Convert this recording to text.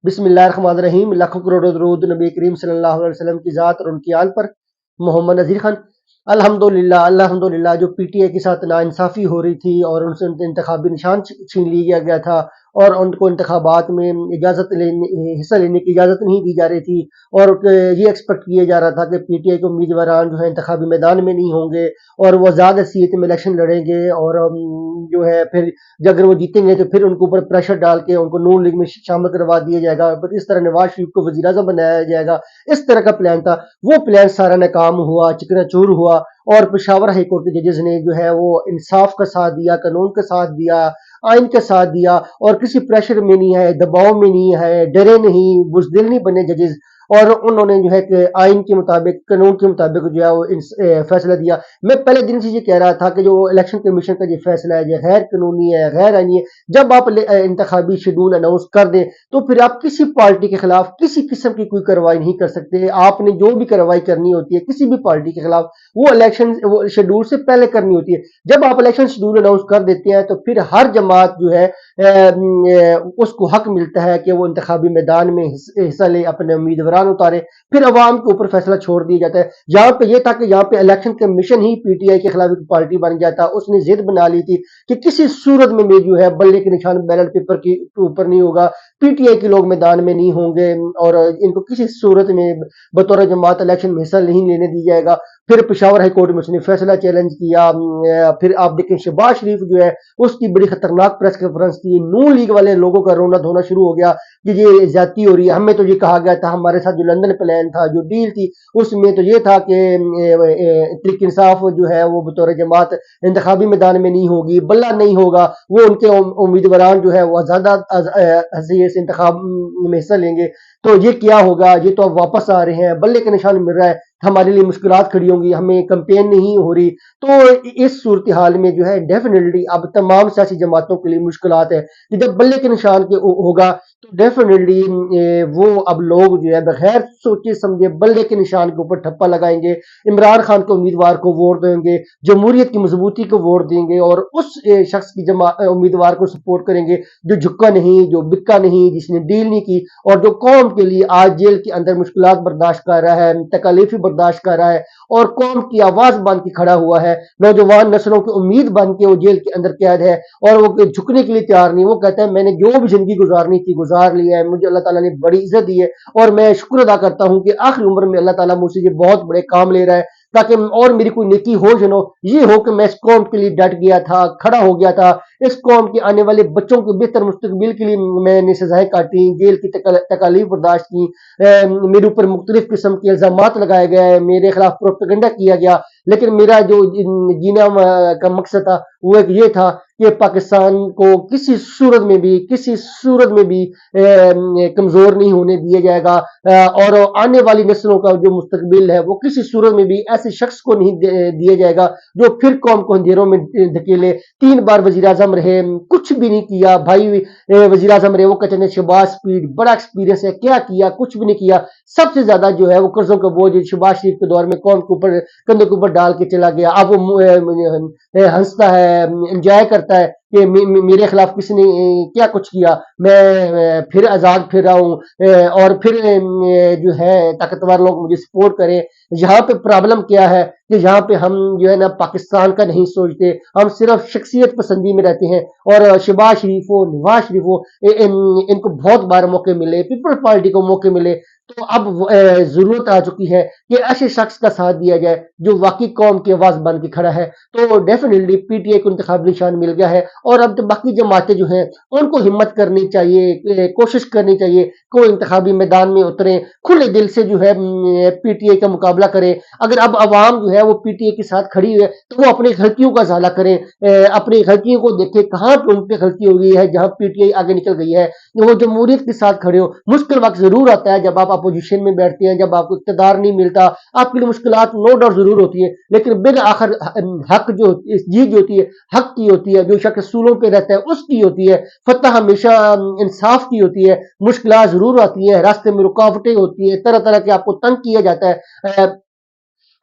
بسم اللہ الرحمن الرحیم. لاکھوں کروڑوں درود نبی کریم صلی اللہ علیہ وسلم کی ذات اور ان کی آل پر. محمد نذیر خان. الحمدللہ جو پی ٹی آئی کے ساتھ ناانصافی ہو رہی تھی اور ان سے انتخابی نشان چھین لیا گیا تھا اور ان کو انتخابات میں حصہ لینے کی اجازت نہیں دی جا رہی تھی اور یہ ایکسپیکٹ کیا جا رہا تھا کہ پی ٹی آئی کے امیدواران جو ہے انتخابی میدان میں نہیں ہوں گے اور وہ زیادہ سیٹ میں الیکشن لڑیں گے اور جو ہے پھر اگر وہ جیتیں گے تو پھر ان کے اوپر پریشر ڈال کے ان کو نون لیگ میں شامل کروا دیا جائے گا. اس طرح نواز شریف کو وزیر اعظم بنایا جائے گا. اس طرح کا پلان تھا. وہ پلان سارا ناکام ہوا, چکنا چور ہوا اور پشاور ہائی کورٹ کے ججز نے جو ہے وہ انصاف کا ساتھ دیا, قانون کا ساتھ دیا, آئین کا ساتھ دیا اور کسی پریشر میں نہیں ہے, دباؤ میں نہیں ہے, ڈرے نہیں, بزدل نہیں بنے ججز اور انہوں نے جو ہے کہ آئین کے مطابق, قانون کے مطابق جو ہے وہ فیصلہ دیا. میں پہلے دن سے یہ کہہ رہا تھا کہ جو الیکشن کمیشن کا یہ فیصلہ ہے یہ غیر قانونی ہے, غیر آئینی ہے. جب آپ انتخابی شیڈول اناؤنس کر دیں تو پھر آپ کسی پارٹی کے خلاف کسی قسم کی کوئی کارروائی نہیں کر سکتے. آپ نے جو بھی کارروائی کرنی ہوتی ہے کسی بھی پارٹی کے خلاف وہ الیکشن شیڈول سے پہلے کرنی ہوتی ہے. جب آپ الیکشن شیڈول اناؤنس کر دیتے ہیں تو پھر ہر جماعت جو ہے اس کو حق ملتا ہے کہ وہ انتخابی میدان میں حصہ لے, اپنے امیدواران اتارے, پھر عوام کے اوپر فیصلہ چھوڑ دیا جاتا ہے. یہاں پہ یہ تھا کہ یہاں پہ election commission he P T I کے خلاف ایک پارٹی بن جاتا. اس نے ضد بنا لی تھی کہ کسی صورت میں بھی جو ہے بلے کے نشان بیلٹ پیپر کے اوپر نہیں ہوگا, پی ٹی آئی کے لوگ میدان میں نہیں ہوں گے اور ان کو کسی صورت میں بطور جماعت الیکشن میں حصہ نہیں لینے دیا جائے گا. پھر پشاور ہائی کورٹ میں اس نے فیصلہ چیلنج کیا. پھر آپ دیکھیں شہباز شریف جو ہے اس کی بڑی خطرناک پریس کانفرنس تھی. نون لیگ والے لوگوں کا رونا دھونا شروع ہو گیا کہ یہ زیادتی ہو رہی ہے. ہمیں تو یہ کہا گیا تھا, ہمارے ساتھ جو لندن پلان تھا, جو ڈیل تھی, اس میں تو یہ تھا کہ تحریک انصاف جو ہے وہ بطور جماعت انتخابی میدان میں نہیں ہوگی, بلہ نہیں ہوگا, وہ ان کے امیدواران جو ہے وہ زیادہ حیثیت سے انتخاب میں حصہ لیں گے. تو یہ کیا ہوگا, یہ تو اب واپس آ رہے ہیں, بلے کے نشان مل رہا ہے, ہمارے لیے مشکلات کھڑی ہوں گی, ہمیں کمپین نہیں ہو رہی. تو اس صورتحال میں جو ہے ڈیفینیٹلی اب تمام سیاسی جماعتوں کے لیے مشکلات ہے کہ جب بلے کے نشان کے ہوگا تو ڈیفینیٹلی وہ اب لوگ جو ہے بغیر سوچے سمجھے بلے کے نشان کے اوپر ٹھپا لگائیں گے, عمران خان کو امیدوار کو ووٹ دیں گے, جمہوریت کی مضبوطی کو ووٹ دیں گے اور اس شخص کی امیدوار کو سپورٹ کریں گے جو جھکا نہیں, جو بکا نہیں, جس نے ڈیل نہیں کی اور جو قوم کے لیے آج جیل کے اندر مشکلات برداشت کر رہا ہے, تکالیفیں برداشت کر رہا ہے اور قوم کی آواز بن کے کھڑا ہوا ہے. نوجوان نسلوں کی امید بن کے وہ جیل کے اندر قید ہے اور وہ جھکنے کے لیے تیار نہیں. وہ کہتا ہے میں نے جو بھی زندگی گزارنی تھی گزار لیا ہے, مجھے اللہ تعالیٰ نے بڑی عزت دی ہے اور میں شکر ادا کرتا ہوں کہ آخری عمر میں اللہ تعالیٰ مجھ سے یہ بہت بڑے کام لے رہا ہے تاکہ اور میری کوئی نیکی ہو جنو یہ ہو کہ میں اس قوم کے لیے ڈٹ گیا تھا, کھڑا ہو گیا تھا, اس قوم کے آنے والے بچوں کے بہتر مستقبل کے لیے میں نے سزائیں کاٹی, جیل کی تکالیف برداشت کی, میرے اوپر مختلف قسم کے الزامات لگائے گئے, میرے خلاف پروپیگنڈا کیا گیا, لیکن میرا جو جینا کا مقصد تھا وہ ایک یہ تھا کہ پاکستان کو کسی صورت میں بھی کمزور نہیں ہونے دیا جائے گا اور آنے والی نسلوں کا جو مستقبل ہے وہ کسی صورت میں بھی ایسے شخص کو نہیں دیا جائے گا جو پھر قوم کو اندھیروں میں دھکیلے. 3 بار وزیر اعظم رہے, کچھ بھی نہیں کیا بھائی. وزیر اعظم رہے, وہ کہتے ہیں شہباز سپیڈ بڑا ایکسپیرینس ہے, کیا کیا, کچھ بھی نہیں کیا. سب سے زیادہ جو ہے وہ قرضوں کا بوجھ شہباز شریف کے دور میں قوم کے اوپر کندھوں کے اوپر ڈال کے چلا گیا. اب وہ ہنستا ہے, انجوائے کرتا ہے کہ میرے خلاف کسی نے کیا کچھ کیا, میں پھر آزاد پھر رہا ہوں اور پھر جو ہے طاقتور لوگ مجھے سپورٹ کریں. یہاں پہ پرابلم کیا ہے کہ یہاں پہ ہم جو ہے نا پاکستان کا نہیں سوچتے, ہم صرف شخصیت پسندی میں رہتے ہیں. اور شہباز شریف ہو, نواز شریف ہو, ان کو بہت بار موقع ملے, پیپلز پارٹی کو موقع ملے, تو اب ضرورت آ چکی ہے کہ ایسے شخص کا ساتھ دیا جائے جو واقعی قوم کی آواز بن کے کھڑا ہے. تو ڈیفینیٹلی پی ٹی آئی کو انتخابی نشان مل گیا ہے اور اب تو باقی جماعتیں جو ہیں ان کو ہمت کرنی چاہیے, کوشش کرنی چاہیے کہ وہ انتخابی میدان میں اتریں, کھلے دل سے جو ہے پی ٹی آئی کا مقابلہ کریں. اگر اب عوام جو ہے وہ پی ٹی آئی کے ساتھ کھڑی ہے تو وہ اپنی غلطیوں کا ازالہ کریں, اپنی غلطیوں کو دیکھیں کہاں پہ ان پہ غلطی ہو گئی ہے, جہاں پی ٹی آئی آگے نکل گئی ہے وہ جمہوریت کے ساتھ کھڑے ہو. مشکل وقت ضرور آتا ہے جب آپ اپوزیشن میں بیٹھتے ہیں, جب آپ کو اقتدار نہیں ملتا, آپ کے لیے مشکلات نو ڈاؤٹ ضرور ہوتی ہے, لیکن بالآخر حق جو جیت جو ہوتی ہے حق کی ہوتی ہے, جو شخص اصولوں پہ رہتا ہے اس کی ہوتی ہے. فتح ہمیشہ انصاف کی ہوتی ہے. مشکلات ضرور آتی ہیں, راستے میں رکاوٹیں ہوتی ہیں, طرح طرح کے آپ کو تنگ کیا جاتا ہے,